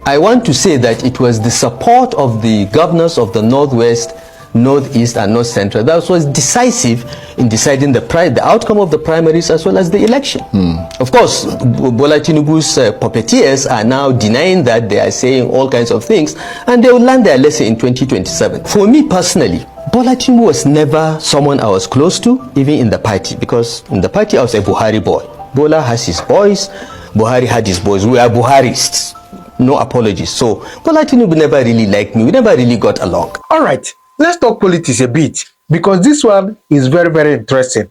I want to say that it was the support of the governors of the Northwest, Northeast, and North Central that was decisive in deciding the outcome of the primaries as well as the election. Of course, Bola Tinubu's puppeteers are now denying that. They are saying all kinds of things, and they will learn their lesson in 2027. For me personally, Bola Tinubu was never someone I was close to, even in the party, because in the party I was a Buhari boy. Bola has his boys, Buhari had his boys. We are Buharists. No apologies. So Bola Tinubu never really liked me. We never really got along. All right, let's talk politics a bit, because this one is very, very interesting.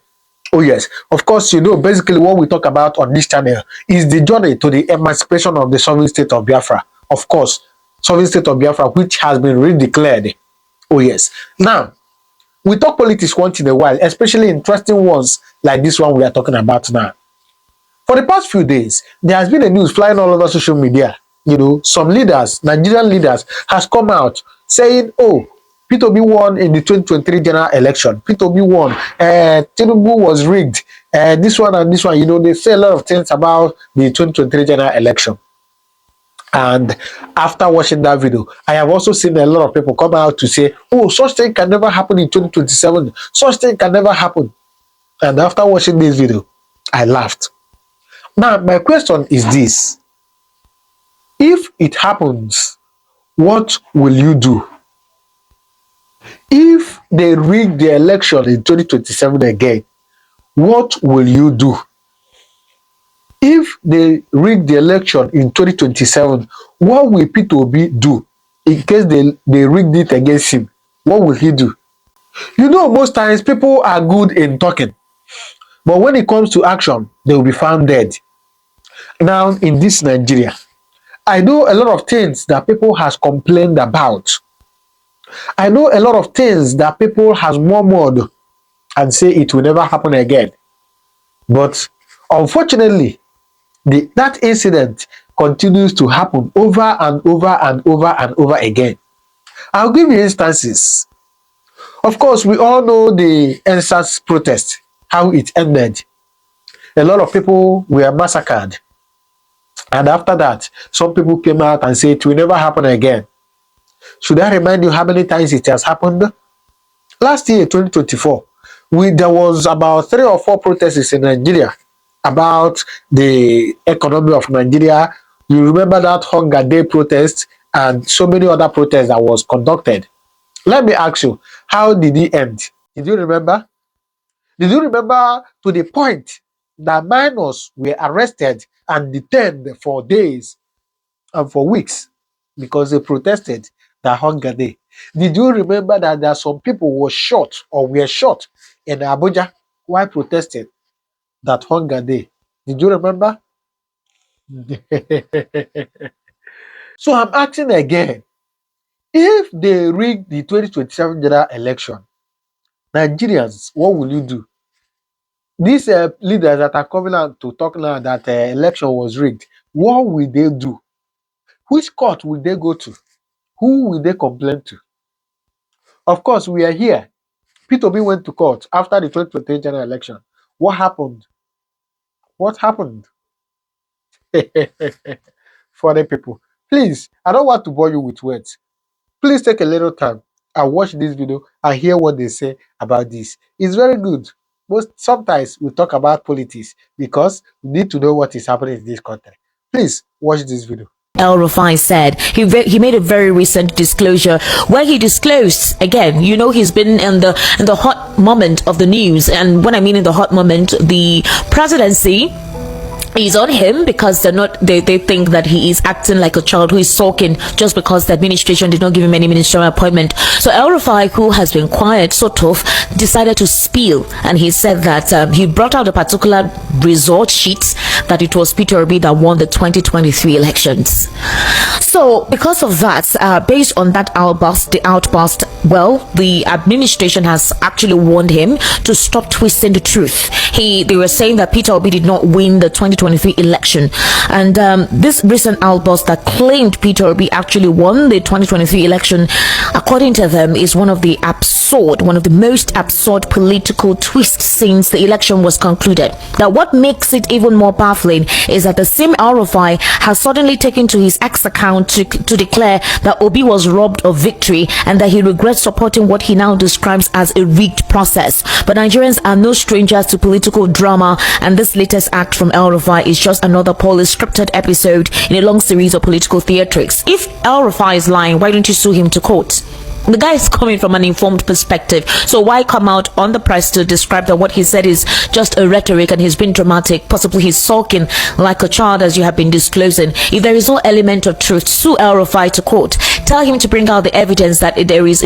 Oh yes, of course, you know, basically what we talk about on this channel is the journey to the emancipation of the sovereign state of Biafra. Of course, sovereign state of Biafra, which has been redeclared. Oh yes. Now, we talk politics once in a while, especially interesting ones like this one we are talking about now. For the past few days, there has been a news flying all over social media. You know, some leaders, Nigerian leaders, has come out saying, oh, P2B won in the 2023 general election. P2B won. Tinubu was rigged. This one and this one, you know, they say a lot of things about the 2023 general election. And after watching that video, I have also seen a lot of people come out to say, oh, such thing can never happen in 2027. Such thing can never happen. And after watching this video, I laughed. Now, my question is this. If it happens, what will you do? If they rig the election in 2027 again, what will you do? If they rig the election in 2027, what will P2B do in case they rigged it against him? What will he do? You know, most times people are good in talking, but when it comes to action, they will be found dead. Now, in this Nigeria, I know a lot of things that people has complained about. I know a lot of things that people has murmured and say it will never happen again. But unfortunately, that incident continues to happen over and over and over and over again. I'll give you instances. Of course, we all know the NSAS protest, how it ended. A lot of people were massacred. And after that, some people came out and said it will never happen again. Should I remind you how many times it has happened? Last year, 2024, there was about 3 or 4 protests in Nigeria about the economy of Nigeria. You remember that Hunger Day protest and so many other protests that was conducted. Let me ask you, how did it end? Did you remember? Did you remember to the point that minors were arrested and detained for days and for weeks because they protested that Hunger Day? Did you remember that there are some people who were shot in Abuja while protesting that Hunger Day? Did you remember? So I'm asking again, if they rig the 2027 general election, Nigerians, what will you do? These leaders that are coming out to talk now that election was rigged, what will they do? Which court will they go to? Who will they complain to? Of course, we are here. P2B went to court after the 2023 general election. What happened? What happened? Foreign people, please, I don't want to bore you with words. Please take a little time and watch this video and hear what they say about this. It's very good. But sometimes we talk about politics because we need to know what is happening in this country. Please watch this video. El-Rufai said he made a very recent disclosure where he disclosed, again, you know, he's been in the hot moment of the news, and when I mean in the hot moment, the presidency is on him because they think that he is acting like a child who is sulking just because the administration did not give him any ministerial appointment. So El-Rufai, who has been quiet, sort of, decided to spill, and he said that he brought out a particular result sheet that it was Peter Obi that won the 2023 elections. So because of that, based on that outburst, well, the administration has actually warned him to stop twisting the truth. They were saying that Peter Obi did not win the 2023 election, and this recent outburst that claimed Peter Obi actually won the 2023 election, according to them, is one of the absurd one of the most absurd political twists since the election was concluded. Now, what makes it even more baffling is that the same El-Rufai has suddenly taken to his X account to declare that Obi was robbed of victory and that he regrets supporting what he now describes as a rigged process. But Nigerians are no strangers to political drama, and this latest act from El-Rufai is just another poorly scripted episode in a long series of political theatrics. If El-Rufai is lying, why don't you sue him to court? The guy is coming from an informed perspective, so why come out on the press to describe that what he said is just a rhetoric and he's been dramatic, possibly he's sulking like a child as you have been disclosing? If there is no element of truth, sue El-Rufai to court. Tell him to bring out the evidence that there was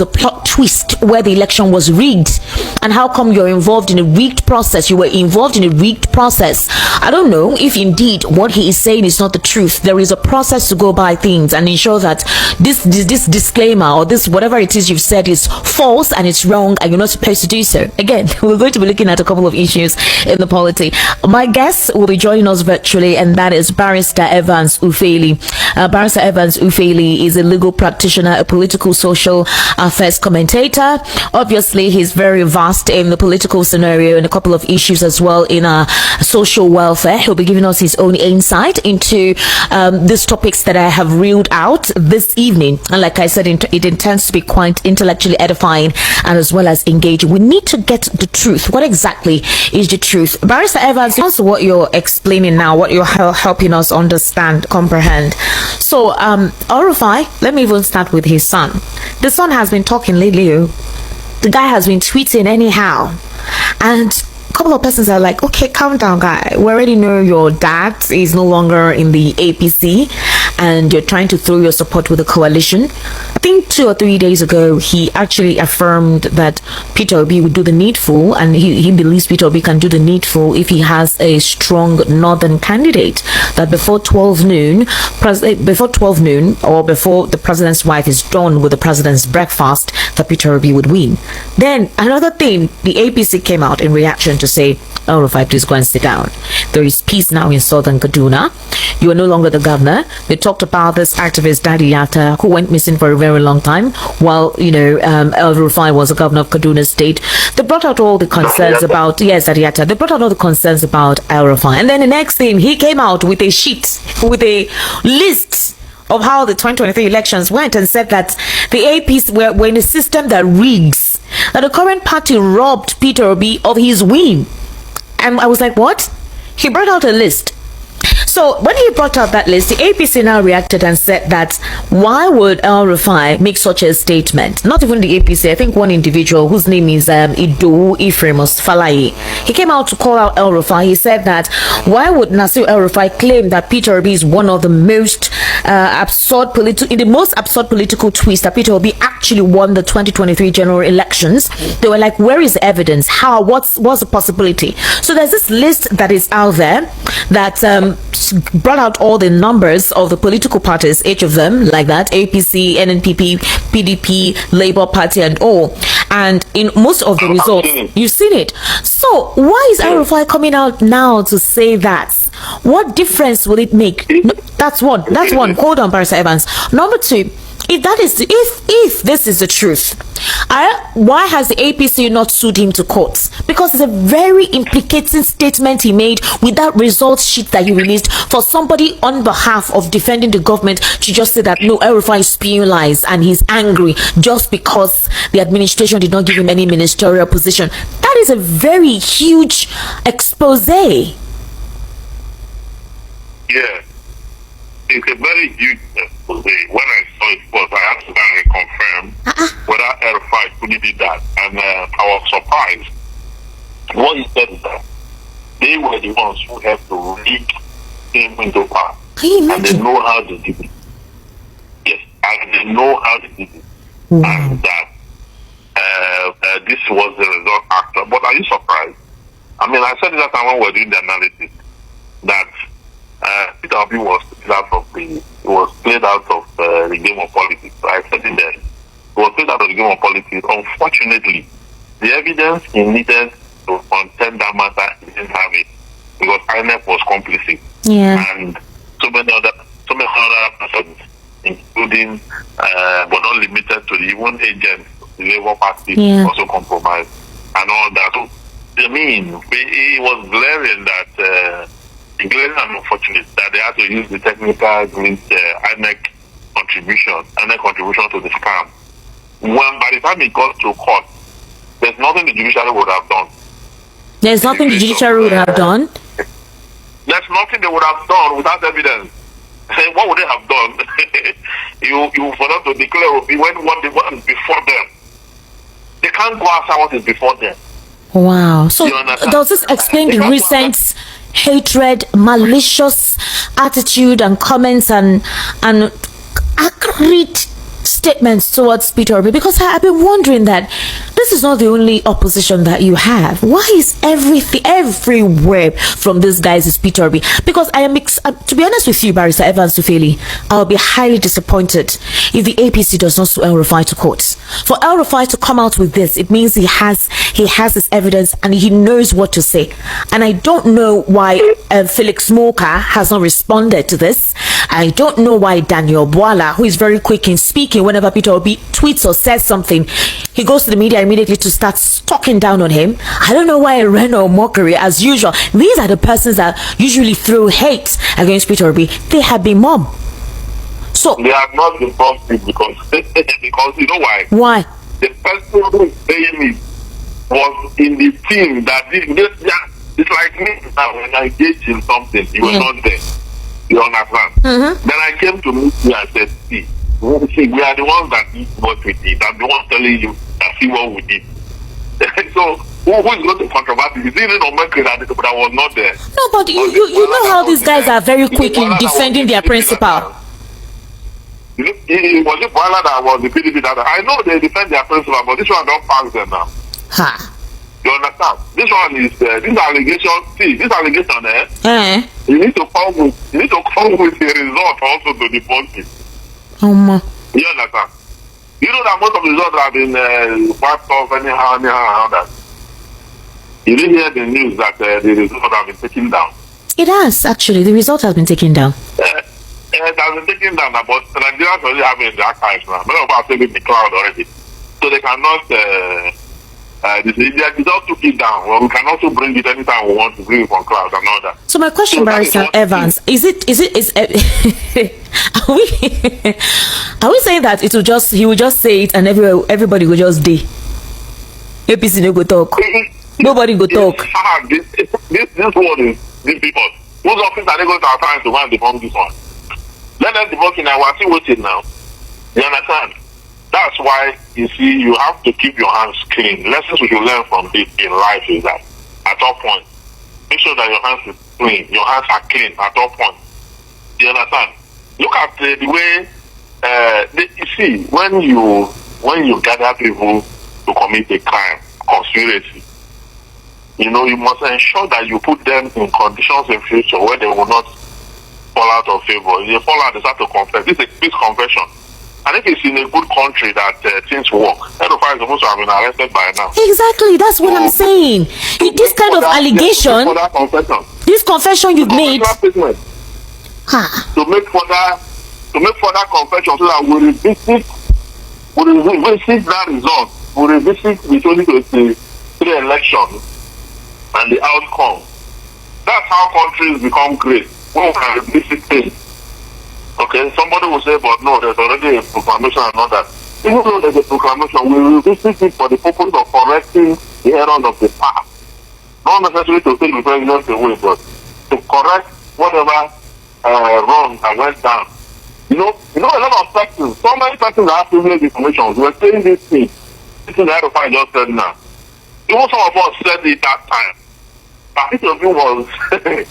a plot twist where the election was rigged. And how come you're involved in a rigged process? You were involved in a rigged process. I don't know if indeed what he is saying is not the truth. There is a process to go by things and ensure that this disclaimer or this whatever it is you've said is false and it's wrong and you're not supposed to do so. Again, we're going to be looking at a couple of issues in the polity. My guest will be joining us virtually, and that is Barrister Evans Ufeli. Barrister Evans Ufeli is a legal practitioner, a political social affairs commentator. Obviously, he's very vast in the political scenario and a couple of issues as well in social welfare. He'll be giving us his own insight into these topics that I have reeled out this evening. And like I said, it intends to be quite intellectually edifying and as well as engaging. We need to get the truth. What exactly is the truth? Barrister Evans, that's what you're explaining now, what you're helping us understand, comprehend. So, El-Rufai, let me even start with his son. The son has been talking lately. The guy has been tweeting anyhow. And a couple of persons are like, okay, calm down, guy. We already know your dad is no longer in the APC and you're trying to throw your support with the coalition. I think 2 or 3 days ago, he actually affirmed that Peter Obi would do the needful, and he believes Peter Obi can do the needful if he has a strong northern candidate. That before 12 noon, or before the president's wife is done with the president's breakfast, that Peter Obi would win. Then another thing, the APC came out in reaction to say, El-Rufai, please go and sit down. There is peace now in southern Kaduna. You are no longer the governor. They talked about this activist Daddy Yatta, who went missing for a very long time while El-Rufai was the governor of Kaduna State. They brought out all the concerns about Daddy Yatta. They brought out all the concerns about El-Rufai, and then the next thing, he came out with a sheet with a list of how the 2023 elections went and said that the APC were in a system that rigs, that the current party robbed Peter Obi of his win. And I was like, what? He brought out a list. So when he brought out that list, the APC now reacted and said that why would El-Rufai make such a statement? Not even the APC. I think one individual whose name is Ido Ephraimos Falai. He came out to call out El-Rufai. He said that why would Nasir El-Rufai claim that Peter Obi is one of the most absurd political twist, that Peter Obi actually won the 2023 general elections? They were like, where is the evidence? How? What's the possibility? So there's this list that is out there that brought out all the numbers of the political parties, each of them like that: APC, NNPP, PDP, Labour Party, and all. And in most of the results, you've seen it. So why is El-Rufai coming out now to say that? What difference will it make? No, that's one. Hold on, Barrister Evans. Number two, if this is the truth, why has the APC not sued him to court? Because it's a very implicating statement he made with that results sheet that he released for somebody on behalf of defending the government to just say that no, El-Rufai is spewing lies and he's angry just because the administration did not give him any ministerial position. That is a very huge expose. Yeah. It's a very huge expose. When I saw it first, I had to kind of confirm whether El-Rufai truly did that. And I was surprised. What he said is that they were the ones who had to rig him into power. And they know how to do it. Yes, and they know how to do it. And that this was the result after. But are you surprised? I mean, I said that time when we were doing the analysis that Peter Obi was played out of the game of politics. So I said it there. He was played out of the game of politics. Unfortunately, the evidence he needed to contend that matter, he didn't have it because INEC was complicit. Yeah. And so many other persons, including but not limited to the even agents the Labour Party also compromised and all that. So, I mean, it was glaring and unfortunate that they had to use the technical INEC contribution to the scam. When by the time it got to court, there's nothing the judiciary would have done. There's nothing the judiciary would have done? There's nothing they would have done without evidence. What would they have done? you for them to declare what is before them. They can't go after what is before them. Wow. So does this explain the recent hatred, malicious attitude and comments and accurate statements towards Peter Obi? Because I've been wondering that this is not the only opposition that you have. Why is everything everywhere from these guys is Peter Obi? Because I am to be honest with you, Barrister Evans Ufeli, I'll be highly disappointed if the APC does not sue El-Rufai to court. For El-Rufai to come out with this, it means he has his evidence and he knows what to say. And I don't know why Felix Moka has not responded to this. I don't know why Daniel Bwala, who is very quick in speaking, whenever Peter Obi tweets or says something, he goes to the media immediately to start talking down on him. I don't know why Reno Mockery, as usual. These are the persons that usually throw hate against Peter Obi. They have been mob. So they have not been positive because you know why? Why? The person who is saying it was in the team that it's like me now when I engage in something, you were not there. You understand? Then I came to meet you and said, see, we are the ones that did what we did. I'm the one telling you that see what we did. So who is going to controverse? Is it on Mercury that was not there? No, but you know how these guys are very quick in defending their principal. It was it Bwala that was the PDP that I know they defend their principal, but this one don't pass them now. You understand? This one is this allegation. See, this allegation you need to come with a result also to the positive. You understand? You know that most of the results have been wiped off anyhow and that. You didn't hear the news that the results have been taken down. It has actually. The result has been taken down. It has been taken down, but Nigerians already have it in the archives now. Many of us have in the cloud already, so they cannot. They just took it down. Well, we can also bring it anytime we want to bring it from cloud and all that. So my question, Barrister Evans, is are we saying that he will just say it and everybody will just do? APC no go talk. Nobody go talk. This one is these people. Whose office are they going to assign to one debunk this one? Let them debunk it now. We're still waiting now. You understand? That's why, you see, you have to keep your hands clean. Lessons we should learn from this in life is that at all points, make sure that your hands are clean. Your hands are clean at all points. You understand? Look at the way, you see, when you gather people to commit a crime, conspiracy, you know, you must ensure that you put them in conditions in future where they will not fall out of favor. If they fall out, they start to confess. This is a peace confession. And if it's in a good country that things work, El-Rufai is supposed to have been arrested by now. Exactly, that's what I'm saying. This kind of allegation, this confession you've made, to make further confession so that we revisit that result, we revisit the 2023 election and the outcome. That's how countries become great. When we can revisit things. Okay, somebody will say, but no, there's already a proclamation and all that. Even though there's a proclamation, we will revisit it for the purpose of correcting the errors of the past. Not necessarily to take the president away, but to correct whatever wrong that went down. You know, a lot of persons, so many persons that have privileged information, we're saying this thing. This is the El-Rufai just said now. Even some of us said it that time. But each of you was, a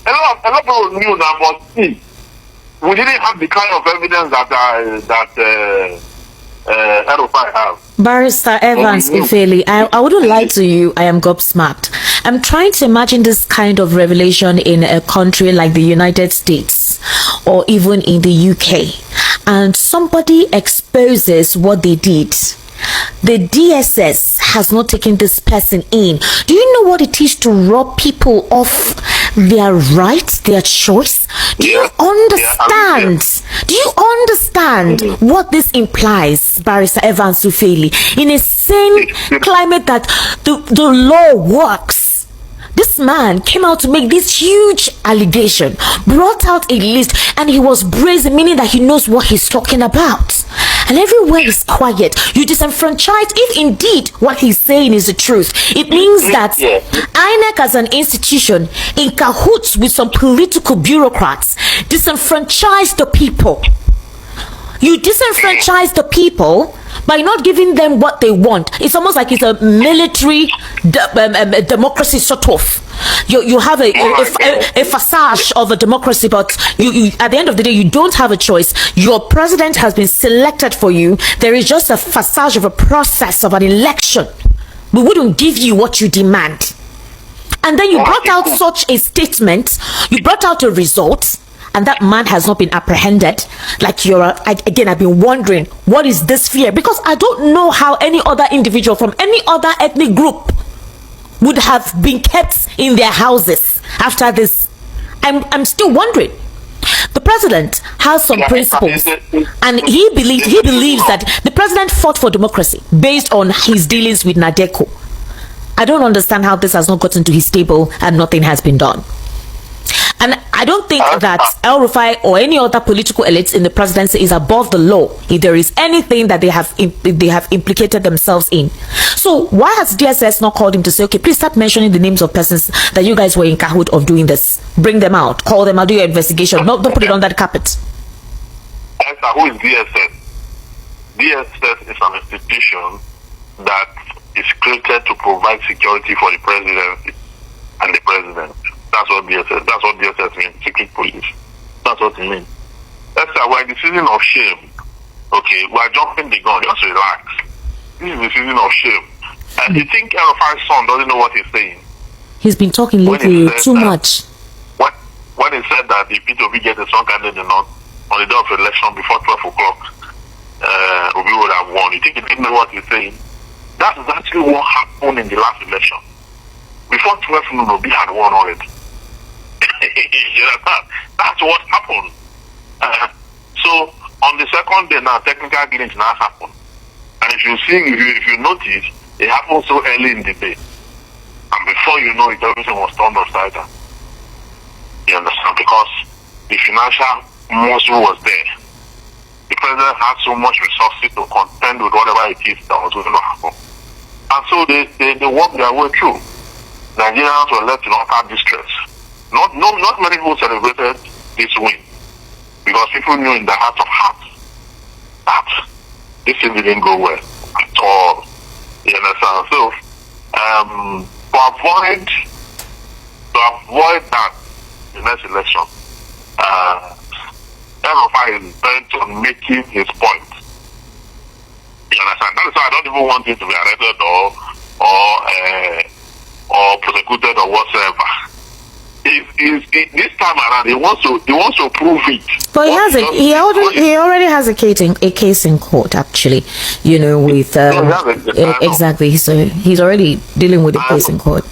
lot of people knew that, but see, we didn't have the kind of evidence that El-Rufai have. Barrister Evans Ufeli, I wouldn't lie to you, I am gobsmacked. I'm trying to imagine this kind of revelation in a country like the United States or even in the UK, and somebody exposes what they did. The DSS has not taken this person in. Do you know what it is to rob people of their rights, their choice? Do you understand? Do you understand what this implies, Barrister Evans Ufeli, in a sane climate that the law works? This man came out to make this huge allegation, brought out a list, and he was brazen, meaning that he knows what he's talking about. And everywhere is quiet. You disenfranchise, if indeed what he's saying is the truth. It means that INEC as an institution, in cahoots with some political bureaucrats, disenfranchise the people. You disenfranchise the people by not giving them what they want. It's almost like it's a military democracy sort of. You have a facade of a democracy, but you at the end of the day, you don't have a choice. Your president has been selected for you. There is just a facade of a process of an election. We wouldn't give you what you demand. And then you brought out such a statement. You brought out a result. And that man has not been apprehended. Like I've been wondering, what is this fear? Because I don't know how any other individual from any other ethnic group would have been kept in their houses after this. I'm still wondering. The president has some principles, and he believes that the president fought for democracy based on his dealings with Nadeko. I don't understand how this has not gotten to his table and nothing has been done. And I don't think that El-Rufai or any other political elites in the presidency is above the law if there is anything that they have implicated themselves in. So why has DSS not called him to say, okay, please start mentioning the names of persons that you guys were in cahoot of doing this? Bring them out, call them out, do your investigation. No, don't put it on that carpet. Who is DSS? DSS is an institution that is created to provide security for the presidency and the president. That's what DSS means, secret police. That's what it means. We're in the season of shame. Okay, we're jumping the gun. Just relax. This is the season of shame. And you think El-Rufai's son doesn't know what he's saying? He's been talking lately too much. When he said that the P2B gets a strong candidate on the day of election before 12 o'clock, Obi would have won. You think he didn't know what he's saying? That is actually what happened in the last election. Before 12 noon, Obi had won already. That's what happened. So on the second day now, technical glitch now happened. And if you notice, it happened so early in the day. And before you know it, everything was turned upside down. You understand? Because the financial muscle was there. The president had so much resources to contend with whatever it is that was going to happen. And so they worked their way through. Nigerians were left in utter distress. Not many people celebrated this win because people knew in their heart of hearts that this thing didn't go well at all. You understand? So to avoid that in the next election, El-Rufai is bent on making his point. You understand? That is why I don't even want him to be arrested or prosecuted or whatsoever. This time around, he wants to prove it. But he already has a case in court, actually. You know, with exactly. So he's already dealing with a case in court.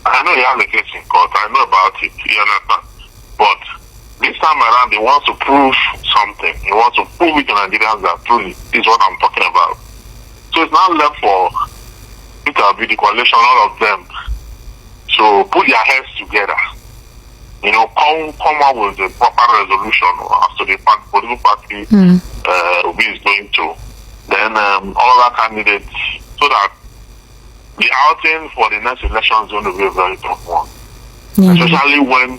I know he has a case in court. I know about it. You understand? But this time around, he wants to prove something. He wants to prove it to Nigerians that truly is what I'm talking about. So it's now left for Peter Obi, the coalition, all of them. So put their heads together, you know, come up with a proper resolution as to the political party Obi is going to. Then all other candidates, so that the outing for the next election is going to be a very tough one. Especially when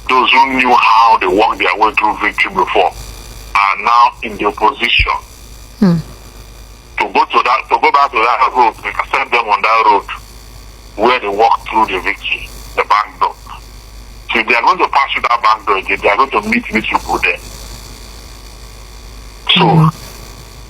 those who knew how they worked their way through victory before are now in the opposition. To go back to that road, we can send them on that road where they walk through the victory, the back door. So if they are going to pass through that back door again, they are going to meet these people there. So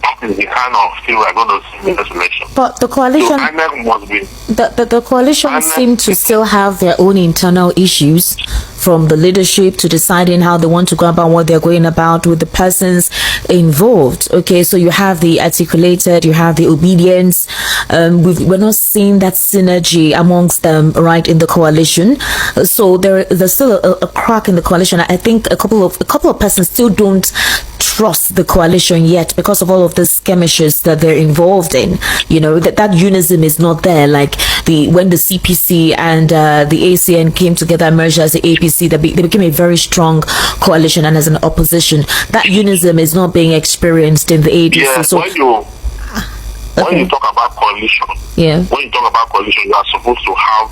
that is the kind of thing we're going to see in this election. But the coalition, So INEC must be. the coalition seem to still have their own internal issues, from the leadership to deciding how they want to go about what they're going about with the persons involved. Okay, so you have the articulated, you have the obedience. We're not seeing that synergy amongst them right in the coalition. So there's still a crack in the coalition. I think a couple of persons still don't trust the coalition yet because of all of the skirmishes that they're involved in. You know, that unison is not there. Like when the CPC and the ACN came together and merged as the APC, they became a very strong coalition, and as an opposition, that unison is not being experienced in the ADC. Yeah, So when you talk about coalition, yeah, when you talk about coalition, you are supposed to have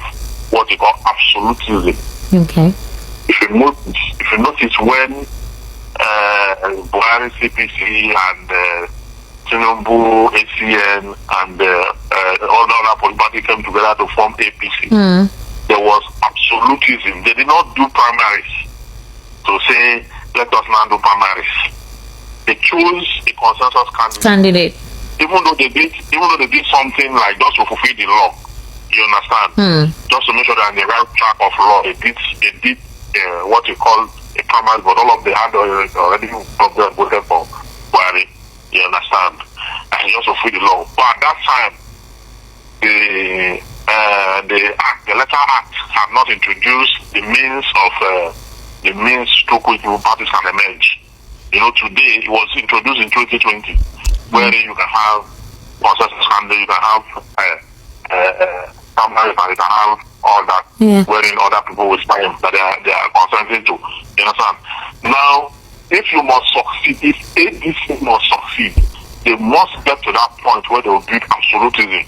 what you call absolutism. okay, If you notice when Buhari CPC and Tinubu ACN and all the other political parties came together to form APC, there was absolutism. They did not do primaries to say, let us now do primaries. They chose a consensus candidate. Even though they did something like just to fulfill the law, you understand? Just to make sure they're on the right track of law, they did what you call a primary, but all of the had already voted for Buhari, you understand? And just to fulfill the law. But at that time, the letter act had not introduced the means through which parties can emerge. You know, today it was introduced in 2020, where you can have consensus candidate, you can have primary, and you can have all that, wherein other people with time that they are consenting to. You understand? Now, if you must succeed, if ADC must succeed, they must get to that point where they will build absolutism.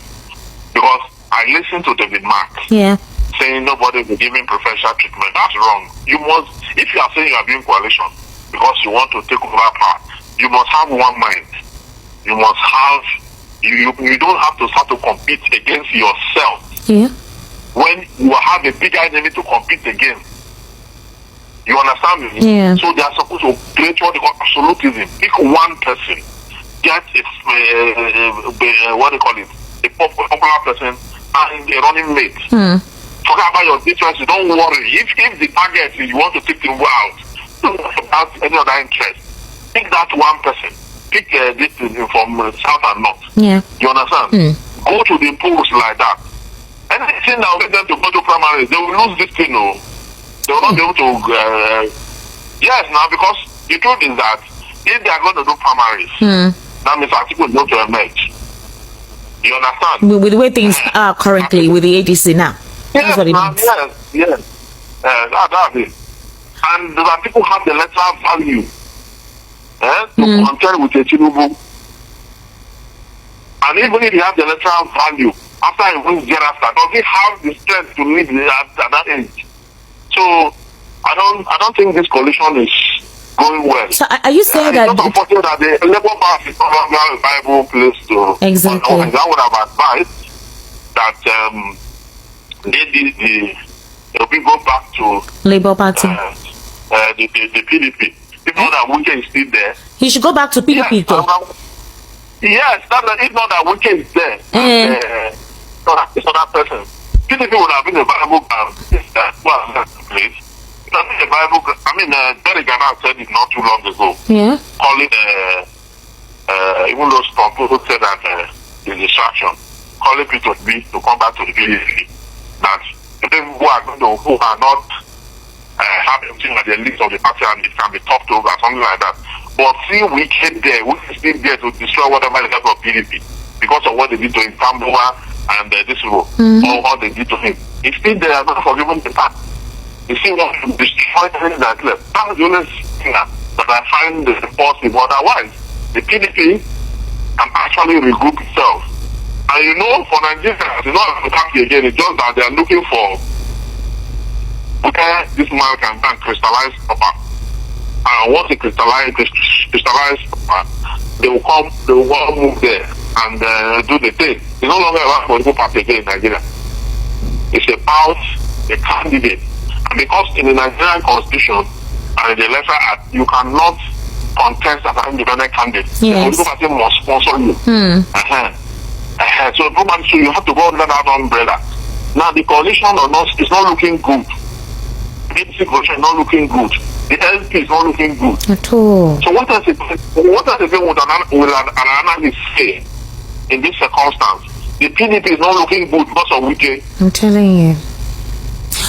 Because I listened to David Mark saying nobody will be giving preferential treatment. That's wrong. You must, if you are saying you are doing coalition because you want to take over power, you must have one mind. You must have, you don't have to start to compete against yourself. When you have a bigger enemy to compete against. You understand me? So they are supposed to create what they call absolutism. Pick one person, get what they call it, a popular person and a running mate. Forget about your differences. Don't worry. If the target is you want to take them out, don't worry about any other interest. Pick that one person. Pick this from south and north. You understand? Go to the polls like that. Anything that will get them to go to primaries, they will lose this thing. No, they will not be able to. Yes, now because the truth is that if they are going to do primaries, that means article is going to emerge. You understand? With the way things are currently with the ADC now. Yes, That's what it means. yes. That's it. And the people have the electoral value to compare with a Tinubu. And even if you have the electoral value, after he wins thereafter, does he have the strength to lead at that age? So I don't think this coalition is going well. So are you saying that? It's not unfortunate that the Labour Party is no longer a viable place to. Exactly. That would have advised that they'll be go back to Labour Party. The PDP. If not that Wike is still there. He should go back to PDP. Yes, if not that Wike is there. It's not that person. PDP would have been a viable place. A viable. I mean, Derek Ghana said it not too long ago. Calling even those people who said that the distraction, calling people to come back to the PDP. That the people who are not have everything at the list of the party and it can be talked over, something like that. But see, we came there, we are still there to destroy whatever is left of PDP because of what they did to him, Tamboa and this role, or what they did to him. He's still there, not forgiven the past. You see what destroy things that left. That's the only thing that I find possible. Otherwise, the PDP can actually regroup itself. And you know, for Nigeria, it's not happy again. It's just that they are looking for where this man can crystallize proper. And once it crystallize proper, they will all move there and do the thing. It's no longer about political party again in Nigeria. It's about the candidate. And because in the Nigerian constitution and in the letter act, you cannot contest as an independent candidate. Yes. The political party must sponsor you. So probably so you have to go under that umbrella. Now the coalition or not is not looking good. The APC coalition is not looking good. The LP is not looking good. At all. So what does it will an analyst say in this circumstance? The PDP is not looking good because of Wike. I'm telling you.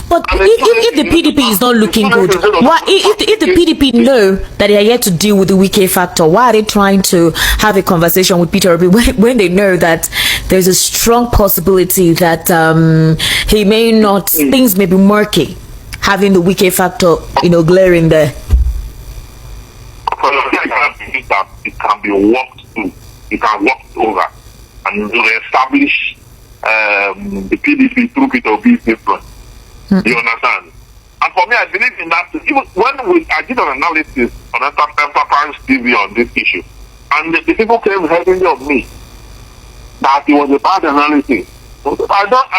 But if the PDP is not looking good, why? If the PDP know that they are yet to deal with the Wike factor, why are they trying to have a conversation with Peter Obi when they know that there's a strong possibility that he may not, things may be murky, having the Wike factor, glaring there. It can be walked through. It can walk over and establish the PDP through Peter Obi's influence. You understand? And for me, I believe in that. Even when I did an analysis on Enterprise TV on this issue, and the people came heavily on me that it was a bad analysis. I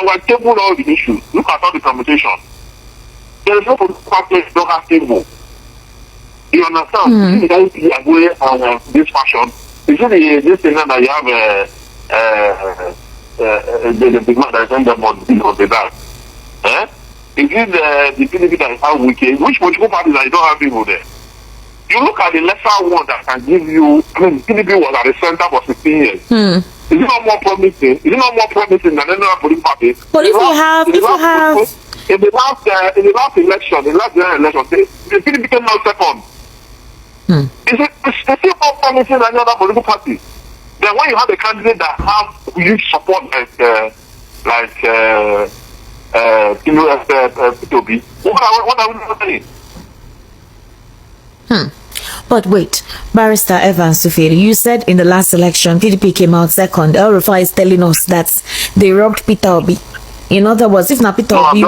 will table all the issues. Look at all the permutation. There is no political party don't have table. You understand? This is this fashion. You see this thing that you have the big man that send them on the that. Is it the PDP that have Wike? Which political parties that you don't have people there? You look at the lesser one that can give you. PDP was at the center for 16 years. Is it not more promising? Is it not more promising than any other political party? But if you have in the last election, the last general election, the PDP came out second. Is it still more promising than any other political party? Then when you have a candidate that have huge support like P2B, what are we saying? But wait, Barrister Evans Sufiri, you said in the last election PDP came out second. El-Rufai is telling us that they robbed Peter Obi. In other words, if not Peter Obi,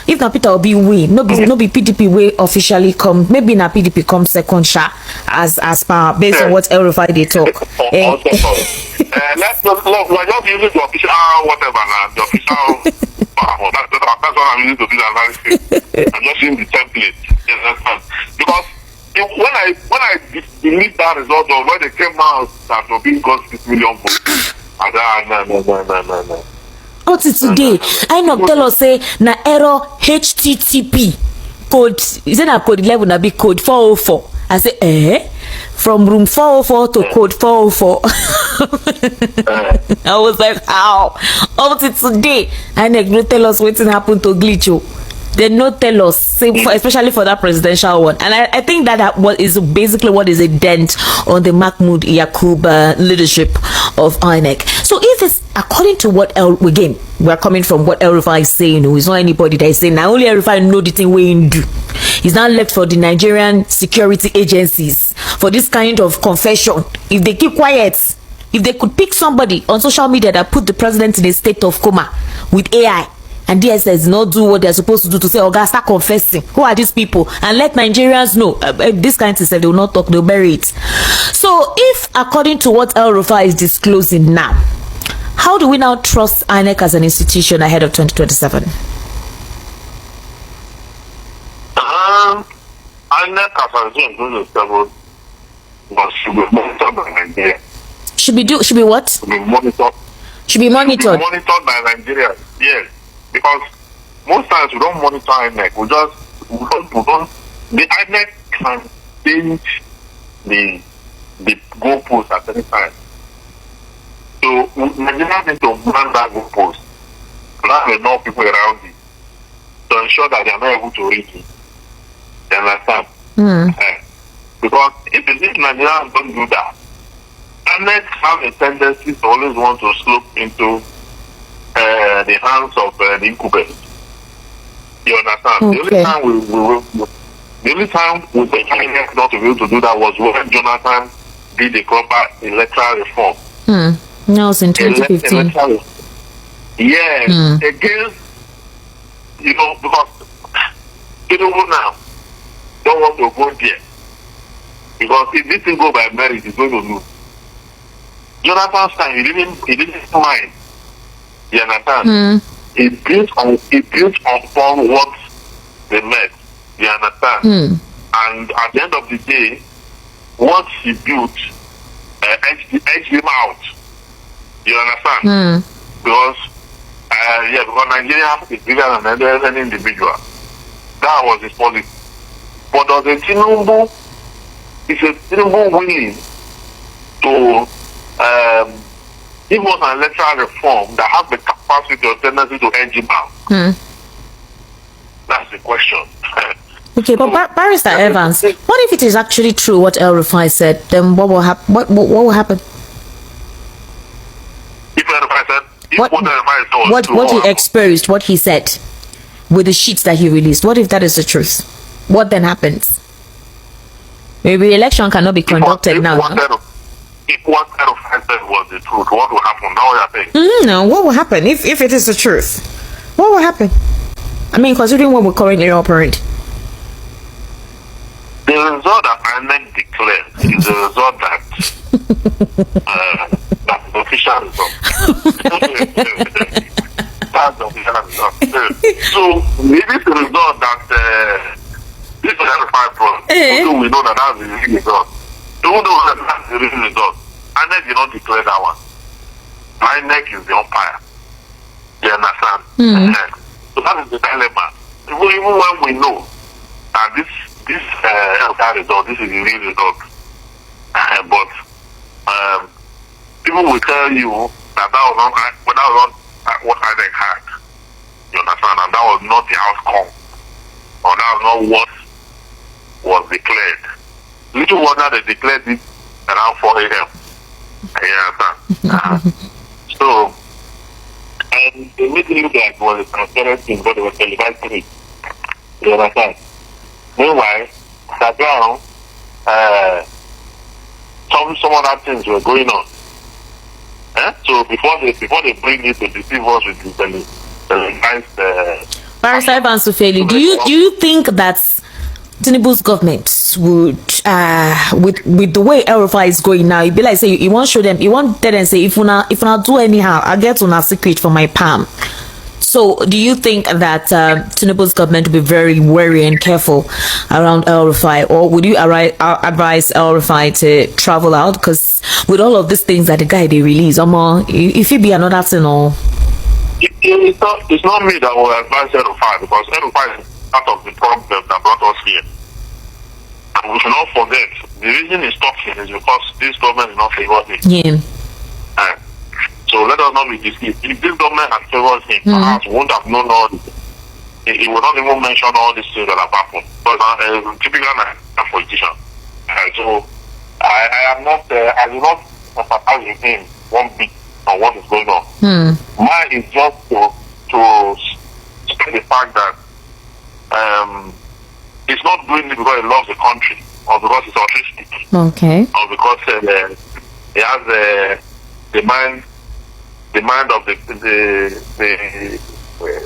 if not Peter Obi win, no be PDP way officially come. Maybe na PDP come second sha as per based on what El-Rufai they talk. Let's look. We're just using the official whatever now. The official. That's what I'm using to do the analysis. I'm just using the template. Because when I believe that result of when they came out that Obi got 6 million votes, I said, no. Until today, I not tell us say na error HTTP code. Is it na code 11 na be code 404? I say from room 404 to code 404. I was like, how? Until today, I no tell us what happened to Glitcho. They not tell us, especially for that presidential one. And I think that what is basically what is a dent on the Mahmoud Yakub leadership of INEC. So if it's according to what again, we're coming from what El-Rufai is saying, who is not anybody that is saying, now only El-Rufai know the thing we do. It's not left for the Nigerian security agencies for this kind of confession. If they keep quiet, if they could pick somebody on social media that put the president in a state of coma with AI, and DSS not do what they're supposed to do to say, oh, God, start confessing. Who are these people? And let Nigerians know. This kind of stuff, they will not talk, they'll bury it. So, if according to what El-Rufai is disclosing now, how do we now trust INEC as an institution ahead of 2027? INEC as an institution should be monitored by Nigeria. Should be what? Should be monitored. Should be monitored. Should be monitored by Nigeria. Yes. Because most times we don't monitor INEC. We don't. The INEC can change the goalpost at any time. So Nigeria needs to man that goalpost. Not enough people around it to ensure that they are not able to reach it. You understand? Because if Nigerians don't do that, INEC have a tendency to always want to slope into the hands of the incumbents. You understand? Okay. The only time we were INEC not to be able to do that was when Jonathan did the proper electoral reform. That was in 2015. Yes, against, because people now don't want to go there. Because if this thing go by merit, it's going to lose. Jonathan's time, he didn't mind. You understand? He built upon what they met. You understand? And at the end of the day, once he built, edged him out. You understand? Because because Nigeria is bigger than any individual. That was his policy. But does a Tinubu willing to give us an electoral reform that has the capacity or tendency to edge him out? That's the question. Okay, but Barrister Evans, what if it is actually true what El-Rufai said? Then what will happen? What will happen? If El-Rufai said, what he exposed, what he said with the sheets that he released, what if that is the truth? What then happens? Maybe the election cannot be conducted now. If what El-Rufai said was the truth, what will happen? Now you are saying? No, what will happen if it is the truth? What will happen? I mean, considering what we're currently operating. The result that INEC declared is the result that that's the official result. That's the official result. So maybe the result that this is El-Rufai problem. Although we know that that's the real result. Even though that's the real result, INEC did not declare that one. INEC is the umpire. You understand? So that is the dilemma. Even when we know that this result, this is the real result. But people will tell you that that was not what INEC had. You understand? And that was not the outcome. Or that was not what was declared. Little wonder they declared it around 4 a.m. You understand? So, and they made it look like it was a transparent thing, but they were televising it. You understand? Meanwhile, background, some other things were going on. So before they bring it to deceive us with the televised. Barrister Evans Sufeli, do you think that Tinubu's government would, with the way El-Rufai is going now, it'd be like say you want to show them, you want tell them say if una do anyhow, I get una secret for my palm. So do you think that Tinubu's government will be very wary and careful around El-Rufai, or would you advise El-Rufai to travel out? Because with all of these things that the guy they release, if it be another thing or it's not me that will advise El-Rufai, because El-Rufai is part of the problem that brought us here. And we should not forget, the reason he's talking is because this government is not favoring him. Yeah. So let us not be deceived. If this government had favored him, perhaps we wouldn't have known all this. He would not even mention all these things that have happened. But a typical politician. So I do not sympathize with him one bit on what is going on. Mine is just to state the fact that he's not doing it because he loves the country or because he's autistic. Okay. Or because he has the mind of the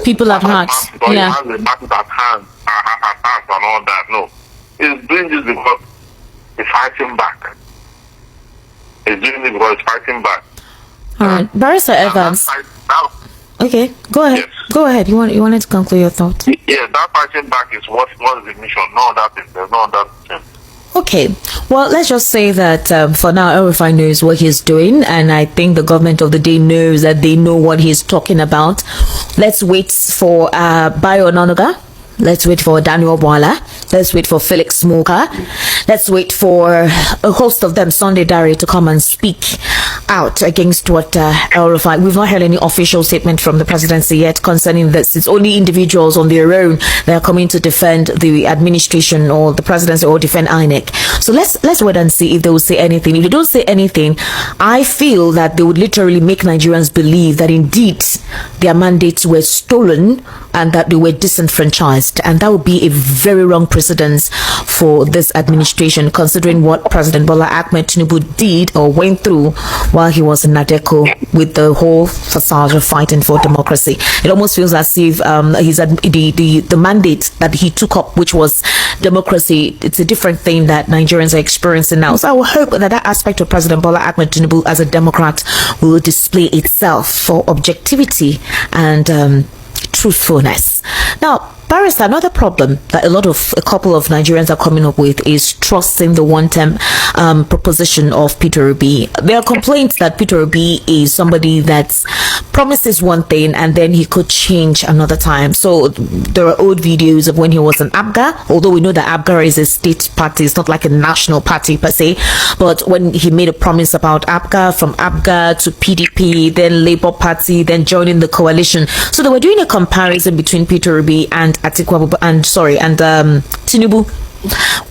people at heart. Yeah. He has the masses at hand and all that. No. He's doing this because he's fighting back. He's doing it because he's fighting back. Alright. Barrister Evans. Okay, go ahead. Yes. Go ahead. You wanted to conclude your thoughts. Yeah, that fighting back is what is the mission. No, there's no other thing. Okay, well, let's just say that for now, El-Rufai knows what he's doing, and I think the government of the day knows that they know what he's talking about. Let's wait for Bayo Onanuga. Let's wait for Daniel Bwala. Let's wait for Felix Smoker. Let's wait for a host of them, Sunday Dare, to come and speak out against what El-Rufai. We've not heard any official statement from the presidency yet concerning this. It's only individuals on their own that are coming to defend the administration or the presidency or defend INEC. So let's wait and see if they will say anything. If they don't say anything, I feel that they would literally make Nigerians believe that indeed their mandates were stolen and that they were disenfranchised, and that would be a very wrong precedence for this administration, considering what President Bola Ahmed Tinubu did or went through while he was in Nadeko with the whole facade of fighting for democracy. It almost feels as if the mandate that he took up, which was democracy, it's a different thing that Nigerians are experiencing now. So I will hope that that aspect of President Bola Ahmed Tinubu as a Democrat will display itself for objectivity and truthfulness. Now, Barrister, another problem that a couple of Nigerians are coming up with is trusting the one-term proposition of Peter Obi. There are complaints that Peter Obi is somebody that promises one thing and then he could change another time. So there are old videos of when he was an ABGA, although we know that ABGA is a state party, it's not like a national party per se, but when he made a promise about ABGA, from ABGA to PDP, then Labour Party, then joining the coalition. So they were doing a comparison between Peter Obi and Atiku and Tinubu,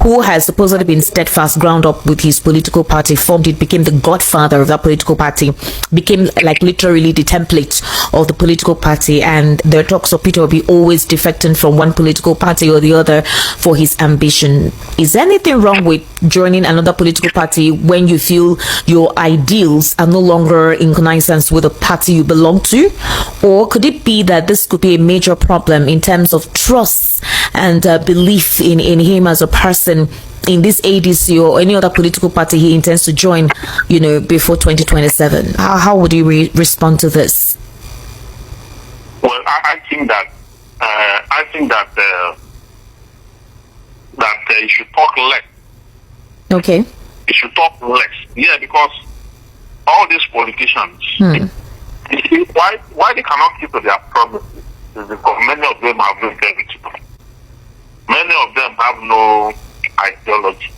who has supposedly been steadfast, ground up with his political party, formed it, became the godfather of that political party, became like literally the template of the political party. And there are talks of Peter Obi always defecting from one political party or the other for his ambition. Is anything wrong with joining another political party when you feel your ideals are no longer in connivance with the party you belong to? Or could it be that this could be a major problem in terms of trust and belief in him as a person in this ADC or any other political party he intends to join, before 2027? How would you respond to this? Well, I think that you should talk less. Okay. You should talk less. Yeah, because all these politicians, you see, why they cannot keep to their promises is because many of them have no integrity. Many of them have no ideology.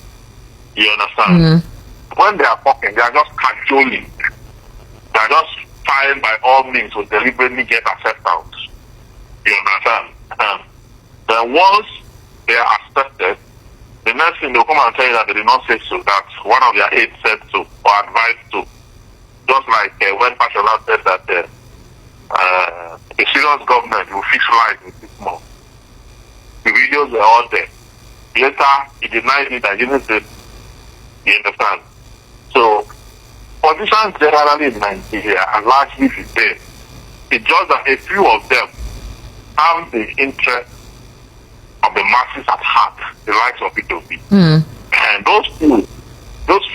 You understand? When they are talking, they are just cajoling. They are just trying by all means to deliberately get acceptance. You understand? Then once they are accepted, the next thing they'll come and tell you that they did not say so, that one of their aides said so or advised to. Just like when Fashola said that a serious government will fix life in 6 months. The videos were all there. Later, he denied it and didn't say, you understand? So, politicians generally in Nigeria are largely there. It's just that a few of them have the interest of the masses at heart, the likes of P2P. And those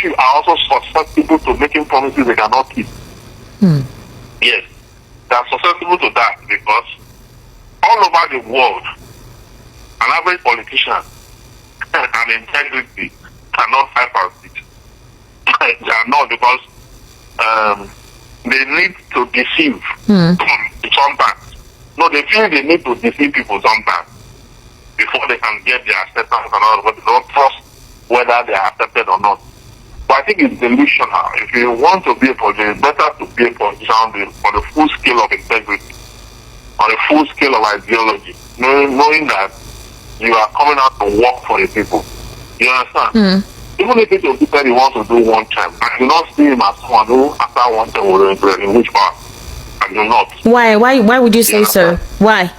few are also susceptible to making promises they cannot keep. Yes, they are susceptible to that because all over the world, an average politician and integrity cannot fight for it. They are not, because they need to deceive sometimes. No, they feel they need to deceive people sometimes before they can get their acceptance or not, but they don't trust whether they are accepted or not. But I think it's delusional. If you want to be a politician, it's better to be a politician on the full scale of integrity, on the full scale of ideology, knowing that you are coming out to work for the people. You understand? Even if it's a people you want to do one time, I do not see him as someone who after one time will regret in which part. I do not. Why would you say so? Why?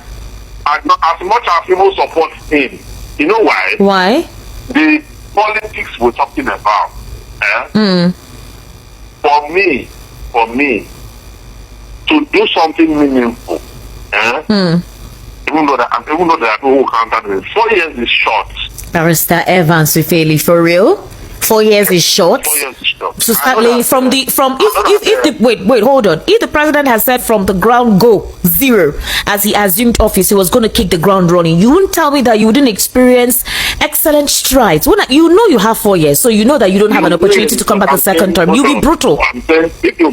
As much as people support him, you know why? Why? The politics we're talking about. For me, to do something meaningful, even though there are people who counter it, 4 years is short. Barrister Evans Ufeli, for real? 4 years is short. 4 years is short. So startling hold on. If the president has said from the ground go zero as he assumed office, he was going to kick the ground running, you wouldn't tell me that you wouldn't experience excellent strides. When you know you have 4 years, so you know that you don't have an opportunity to come back a second term. You'll be brutal. If you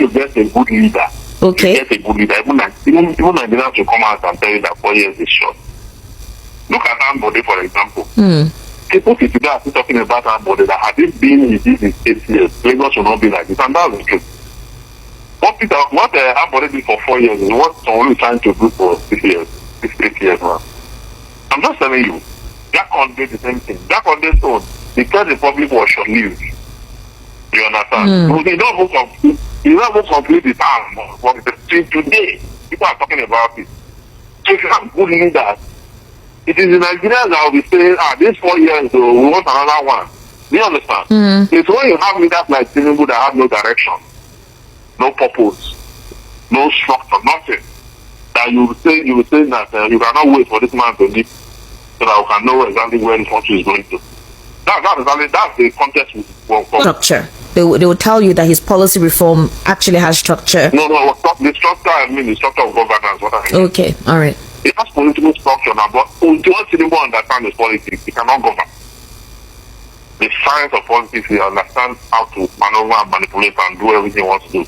get a good leader, okay, you get a good leader. Even Nigerians to come out and tell you that 4 years is short. Look at Ambode, for example. People today are still talking about Ambode, that had it been in these 8 years, Lagos will not be like this, and that's the truth. What Ambode did for 4 years is what someone is trying to do for 6 years, 8 years now. I'm just telling you, that did the same thing. That Conde's own, the Third Republic was short-lived. You understand? He don't complete the time. Today, people are talking about it. So if you have good leaders, it is the Nigerians that will be saying, this 4 years, we want another one. Do you understand? It's when you have leaders like Tinubu that have no direction, no purpose, no structure, nothing, that you will say that you cannot wait for this man to leave so that we can know exactly where the country is going to. That's the context we structure. They will tell you that his policy reform actually has structure. No, the structure, I mean the structure of governance. What I mean. Okay, all right. It has political structure now, but until Tinubu understand his politics, he cannot govern. the science of politics, he understands how to maneuver and manipulate and do everything he wants to do.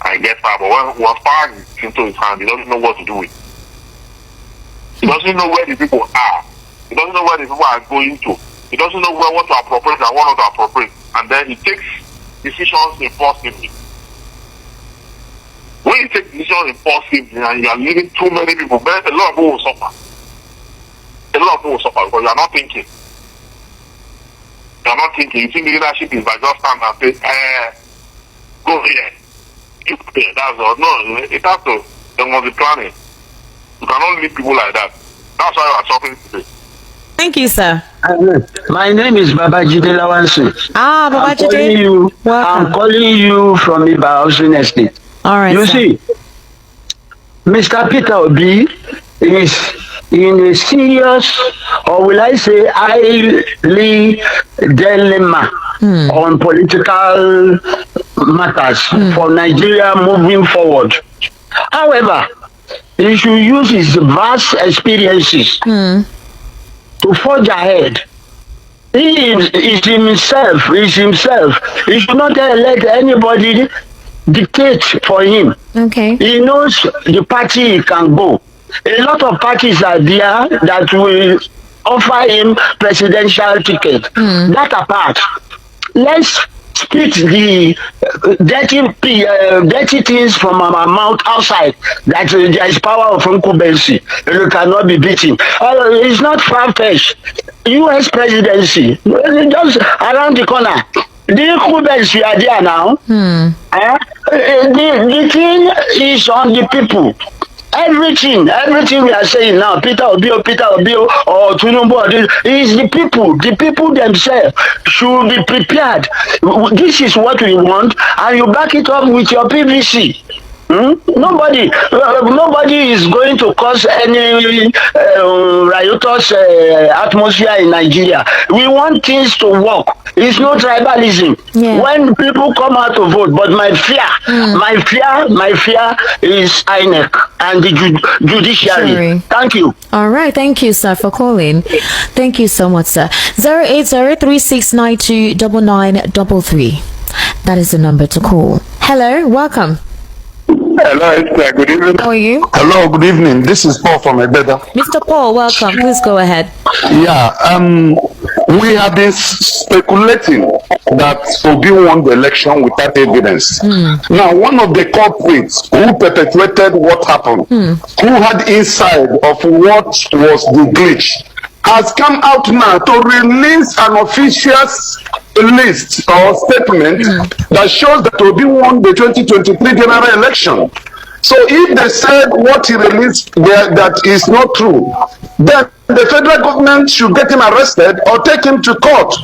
And get power. But when power is into his hand, he doesn't know what to do with it. He doesn't know where the people are. He doesn't know where the people are going to. He doesn't know where what to appropriate and what not to appropriate. And then he takes decisions impulsively. When you take decisions impulsively and you are leaving too many people, then a lot of people will suffer. A lot of people will suffer because you are not thinking. You are not thinking. You think the leadership is by just stand and say, go here. That's all. No, it has to. There must be planning. You cannot leave people like that. That's why we are talking today. Thank you, sir. My name is Babajide Lawansi. Babajide. I'm calling you from Iba Housing Estate. All right. You sir. see, Mr. Peter Obi is in a serious, or will I say, highly dilemma on political matters for Nigeria moving forward. However, he should use his vast experiences to forge ahead. He is himself. He should not let anybody dictate for him. Okay. He knows the party he can go. A lot of parties are there that will offer him presidential ticket. That apart, let's split the dirty things from our mouth outside. That there is power of incumbency. You cannot be beaten. It's not far-fetched. U.S. presidency, just around the corner. The incumbency are there now. The thing is on the people. Everything we are saying now, Peter Obi or Tinubu, is the people. The people themselves should be prepared. This is what we want, and you back it up with your PVC. Nobody is going to cause any riotous atmosphere in Nigeria. We want things to work. It's no tribalism. Yeah. When people come out to vote, but my fear is INEC and the judiciary. Sorry. Thank you. All right. Thank you, sir, for calling. Thank you so much, sir. 08036929933. That is the number to call. Hello. Welcome. Hello, good evening. How are you? Hello, good evening. This is Paul from Ebeda. Mr. Paul, welcome. Please go ahead. Yeah, we have been speculating that Obi won the election without evidence. Now, one of the culprits who perpetrated what happened, who had inside of what was the glitch, has come out now to release an official list or statement that shows that Obi won the 2023 general election. So if they said what he released there that is not true, then the federal government should get him arrested or take him to court.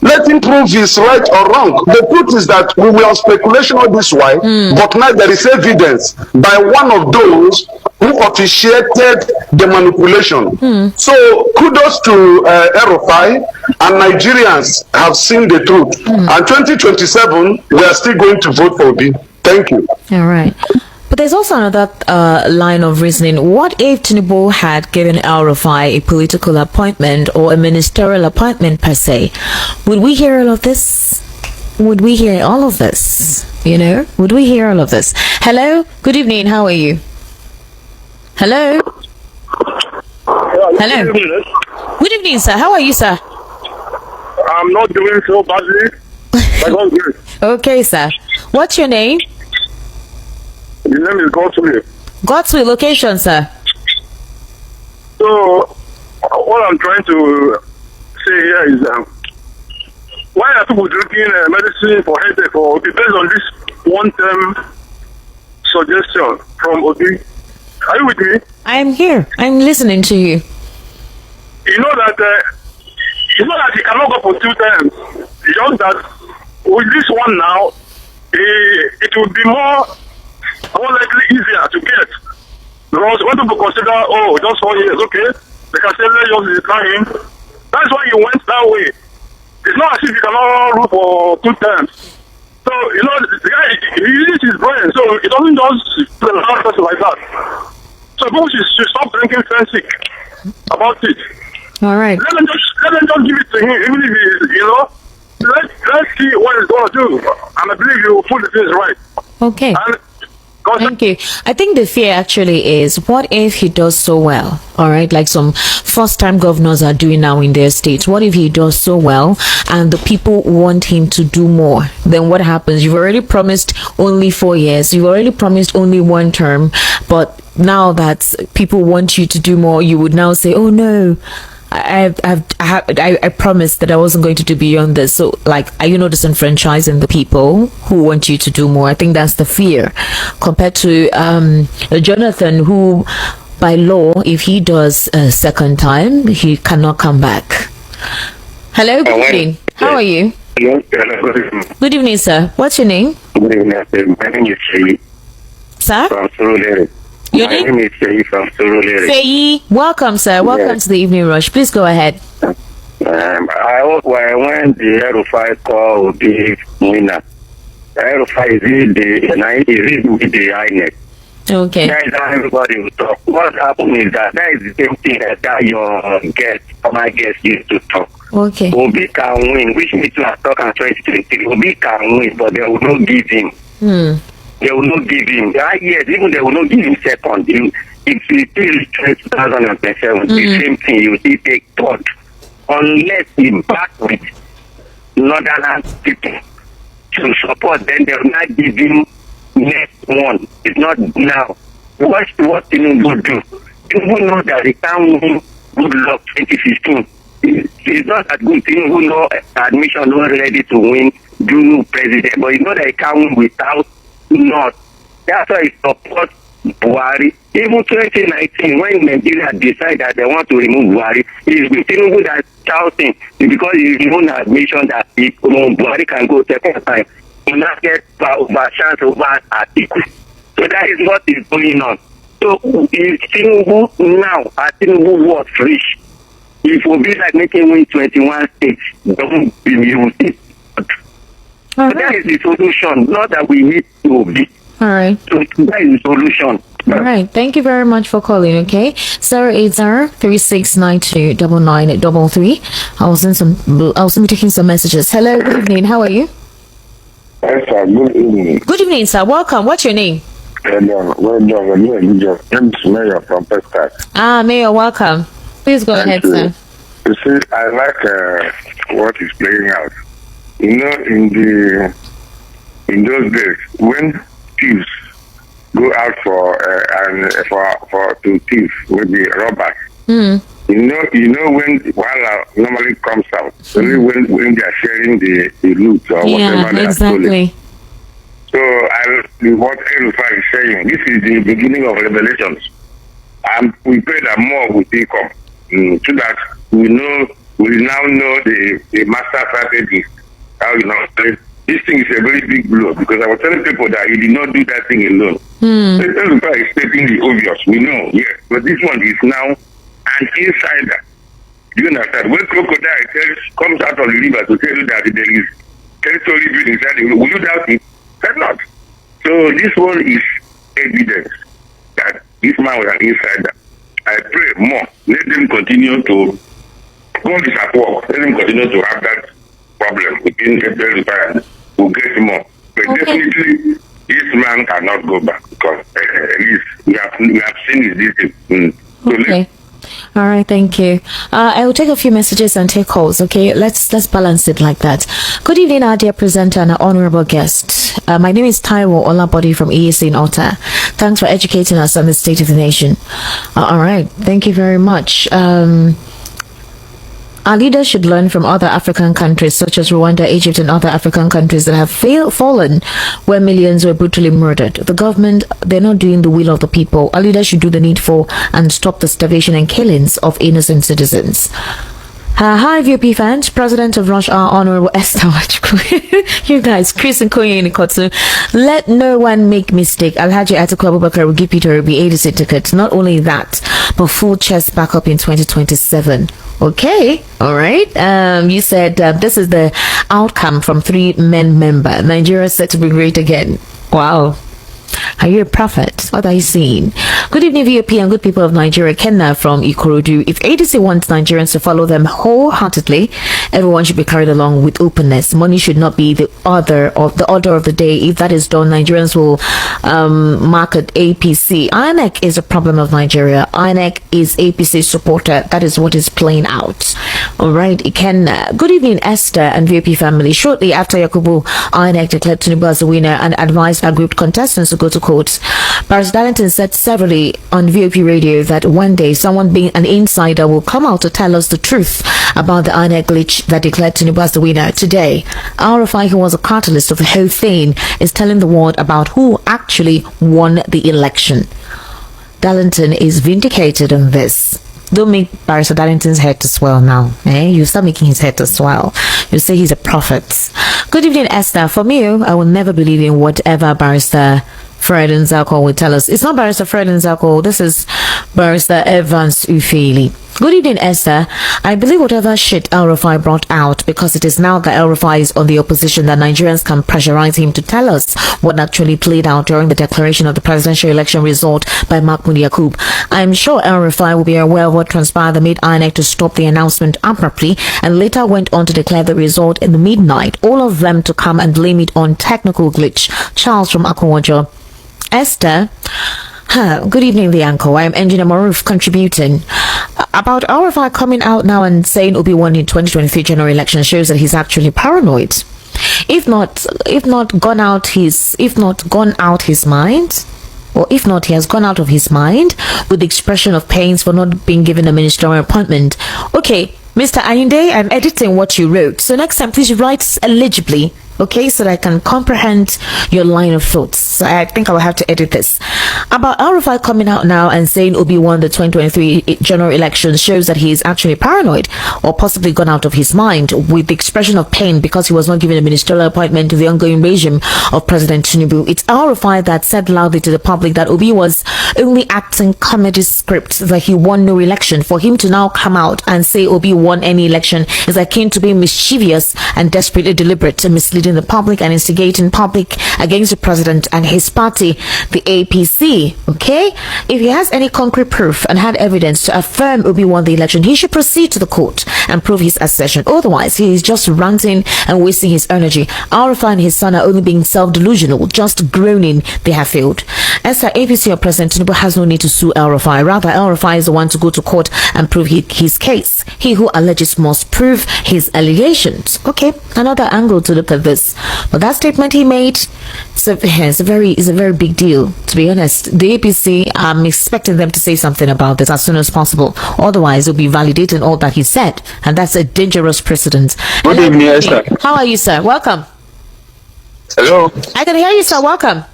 Let him prove he's right or wrong. The truth is that we were on speculation all this while, but now there is evidence by one of those who officiated the manipulation. So kudos to El-Rufai, and Nigerians have seen the truth. And 2027, we are still going to vote for Obi. Thank you. All right. But there's also another line of reasoning. What if Tinubu had given El-Rufai a political appointment or a ministerial appointment per se? Would we hear all of this? Would we hear all of this? You know, would we hear all of this? Hello? Good evening. How are you? Hello? Hello? Good evening, sir. How are you, sir? I'm not doing so badly. I don't do it. Okay, sir. What's your name? The name is Godswill. Godswill, location, sir. So, what I'm trying to say here is, why are people drinking medicine for headache or based on this one-term suggestion from Obi? Are you with me? I am here. I'm listening to you. You know that he cannot go for 2 terms. Just that with this one now, it will be more likely easier to get. Because when people consider, just 4 years, okay, they can say, let's just decline him. That's why he went that way. It's not as if he cannot rule for 2 terms. So, you know, the guy, he uses his brain, so he doesn't just play a person like that. So people should stop drinking fancy about it. All right. Let them just give it to him, even if he, you know, let's see what he's going to do. And I believe you will put the things right. Okay. And Thank you. I think the fear actually is, what if he does so well? All right, like some first-time governors are doing now in their states. What if he does so well and the people want him to do more? Then what happens? You've already promised only 4 years. You've already promised only 1 term. But now that people want you to do more, you would now say, oh no, I promised that I wasn't going to do beyond this. So, like, are you not disenfranchising the people who want you to do more? I think that's the fear, compared to Jonathan, who, by law, if he does a second time, he cannot come back. Hello, good evening. How are you? Hello, good evening. Good evening, sir. What's your name? Good evening. My name is Shay Sir? from Surulere. Your My name? name is Shay from Surulere. Feyi. Welcome, sir. Welcome to the Evening Rush. Please go ahead. I when the El-Rufai call will be winner. El-Rufai is it with the INEC. Okay. That is how everybody will talk. What happened is that is the same thing that your my guest used to talk. Okay. Obi can win, which means to talk in 2023. Obi can win, but they will not give him. They will not give him. Yes, even they will not give him second. If he till 2027, the same thing, you see take third. Unless he back with northern people to support, then they will not give him next one. It's not now. Watch what Tinubu do. Tinubu know that he can't win good luck 2015. It's not that good. Tinubu know admission not ready to win, do president, but he know that he can't win without not. That's why he support Buhari. Even 2019, when Nigeria decided that they want to remove Buhari, it's with Tinubu that shouting because he's own admission that if Buhari can go second time, he not get over chance over Atiku. So that is what is going on. So if Tinubu now, at Tinubu was rich, it will be like making win 21 states. Don't be used. So that is the solution, not that we need to be. All right. So that is the solution. All right. Thank you very much for calling. Okay. 080-3692-9933. I'll be taking some messages. Hello. Good evening. How are you? Yes, sir. Good evening. Good evening, sir. Welcome. What's your name? Well done. Well done. James Mayor from Pescat. Mayor. Welcome. Please go ahead, sir. You see, I like what is playing out. You know, in those days when thieves go out to thief with the robbers. You know when Wala normally comes out, only when they are sharing the loot or whatever they have stolen. So what El-Rufai is saying, this is the beginning of revelations. And we pray that more will come, so that we now know the master strategy. How this thing is a very big blow, because I was telling people that he did not do that thing alone. El-Rufai is stating the obvious, we know, yes, but this one is now an insider. You understand? When crocodile comes out of the river to tell you that there is territory built inside the river, will you doubt it? Not. So this one is evidence that this man was an insider. I pray more. Let them continue to God is at work. Let them continue to have that problem within El-Rufai. We'll get more. But definitely this man cannot go back, because at least we have seen his details. Okay. All right, thank you. I will take a few messages and take calls. Okay, let's balance it like that. Good evening, our dear presenter and our honorable guest. My name is Taiwo Olabodi from EAC in Otta. Thanks for educating us on the state of the nation. All right, thank you very much. Our leaders should learn from other African countries such as Rwanda, Egypt, and other African countries that have fallen where millions were brutally murdered. The government, they're not doing the will of the people. Our leaders should do the needful and stop the starvation and killings of innocent citizens. Hi, VP fans, President of Rush, our Honorable Esther Wachukwu. You guys, Chris and Koye Nikotu. Let no one make mistake. Alhaji Atiku Abubakar will give Peter Obi ADC tickets. Not only that, but full chest backup in 2027. Okay, all right. You said this is the outcome from 3 men member. Nigeria set to be great again. Wow. Are you a prophet? What are you saying? Good evening, VOP and good people of Nigeria. Kenna from Ikorodu. If ADC wants Nigerians to follow them wholeheartedly, everyone should be carried along with openness. Money should not be the order of the day. If that is done, Nigerians will market APC. INEC is a problem of Nigeria. INEC is APC supporter. That is what is playing out. All right, Kenna. Good evening, Esther and VOP family. Shortly after Yakubu, INEC declared Tinubu as the winner and advised our grouped contestants to go to court. Barrister Darlington said severally on VOP radio that one day someone being an insider will come out to tell us the truth about the INEC glitch that declared Tinubu as the winner. Today, El-Rufai, who was a catalyst of the whole thing, is telling the world about who actually won the election. Darlington is vindicated on this. Don't make Barrister Darlington's head to swell now. You start making his head to swell. You say he's a prophet. Good evening, Esther. For me, I will never believe in whatever Barrister Fred Nzako will tell us. It's not Barrister Fred Nzako. This is Barrister Evans Ufeli. Good evening, Esther. I believe whatever shit El-Rufai brought out, because it is now that El-Rufai is on the opposition, that Nigerians can pressurize him to tell us what actually played out during the declaration of the presidential election result by Mahmoud Yakub. I am sure El-Rufai will be aware of what transpired that made INEC to stop the announcement abruptly and later went on to declare the result in the midnight. All of them to come and blame it on technical glitch. Charles from Akwajo. Esther. Good evening, the uncle. I am Engineer Maruf contributing. About El-Rufai coming out now and saying Obi won in 2023 general election shows that he's actually paranoid. If not gone out his mind, or if not, he has gone out of his mind with the expression of pains for not being given a ministerial appointment. Okay, Mr. Ayinde, I'm editing what you wrote. So next time, please write legibly. Okay, so that I can comprehend your line of thoughts. So I think I will have to edit this. About El-Rufai coming out now and saying Obi won the 2023 general election shows that he is actually paranoid or possibly gone out of his mind with the expression of pain because he was not given a ministerial appointment to the ongoing regime of President Tinubu. It's El-Rufai that said loudly to the public that Obi was only acting comedy script, that he won no election. For him to now come out and say Obi won any election is akin to being mischievous and desperately deliberate and misleading the public and instigating public against the president and his party, the APC. Okay, if he has any concrete proof and had evidence to affirm Obi won the election, he should proceed to the court and prove his assertion. Otherwise, he is just ranting and wasting his energy. El-Rufai and his son are only being self-delusional, just groaning they have failed. As the APC or President Tinubu has no need to sue El-Rufai. Rather, El-Rufai is the one to go to court and prove his case. He who alleges must prove his allegations. Okay, another angle to look at this. But that statement he made, it's a very big deal, to be honest. The APC, I'm expecting them to say something about this as soon as possible. Otherwise, they'll be validating all that he said, and that's a dangerous precedent. Good evening, Esther. How are you, sir? Welcome. Hello. I can hear you, sir. Welcome.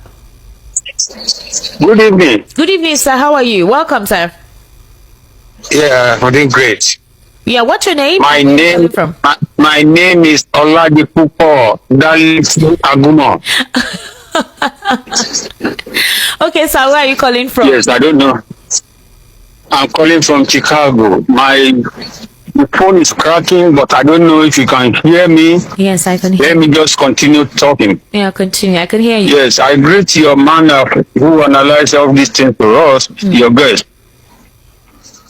Good evening. Good evening, sir. How are you? Welcome, sir. Yeah, I'm doing great. Yeah, what's your name? My name is Oladipupo Dalit Agumo. Okay, sir, where are you calling from? Yes, I don't know. I'm calling from Chicago. The phone is cracking, but I don't know if you can hear me. Yes, I can hear you. Let me just continue talking. Yeah, continue. I can hear you. Yes, I greet your man who analyzes all these things for us, your guest.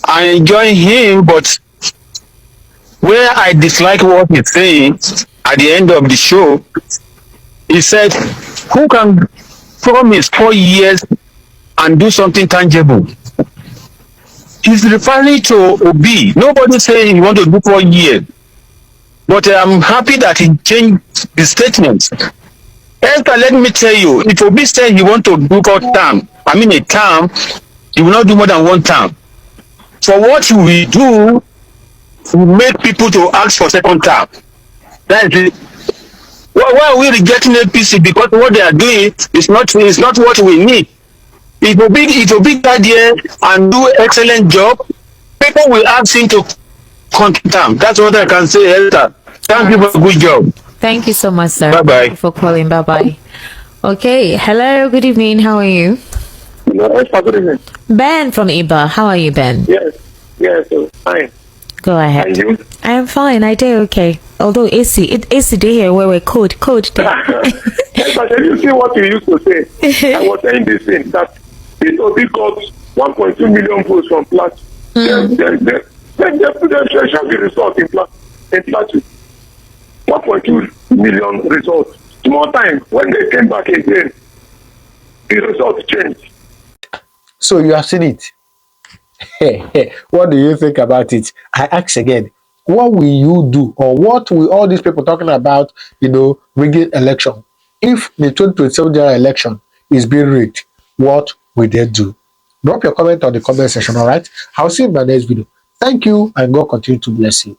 I enjoy him, but where I dislike what he's saying at the end of the show, he said, who can promise 4 years and do something tangible? He's referring to Obi. Nobody saying he want to do 4 years. But I'm happy that he changed the statement. Esther, let me tell you, if Obi said he want to do a term, he will not do more than 1 term. So what we do, we make people to ask for second term. That's it. Why are we rejecting APC? Because what they are doing is not what we need. It will be that year and do excellent job. People will ask him to continue. That's what I can say, Esther. Thank you for a good job. Thank you so much, sir. Bye-bye. Thank you for calling. Bye-bye. Okay. Hello. Good evening. How are you? Good evening. Ben from Igbo. How are you, Ben? Yes, fine. Go ahead. And you? I am fine. I do okay. Although AC day here where we're cold day. Yes, but you see what you used to say. I was saying this thing that P2B got 1.2 million votes from Plateau. They show the result in Plateau. 1.2 million results. Small time when they came back again, the result changed. So you have seen it. What do you think about it? I ask again, what will you do, or what will all these people talking about, rigging election? If the 2027 general election is being rigged, what will they do? Drop your comment on the comment section, all right? I'll see you in my next video. Thank you, and God continue to bless you.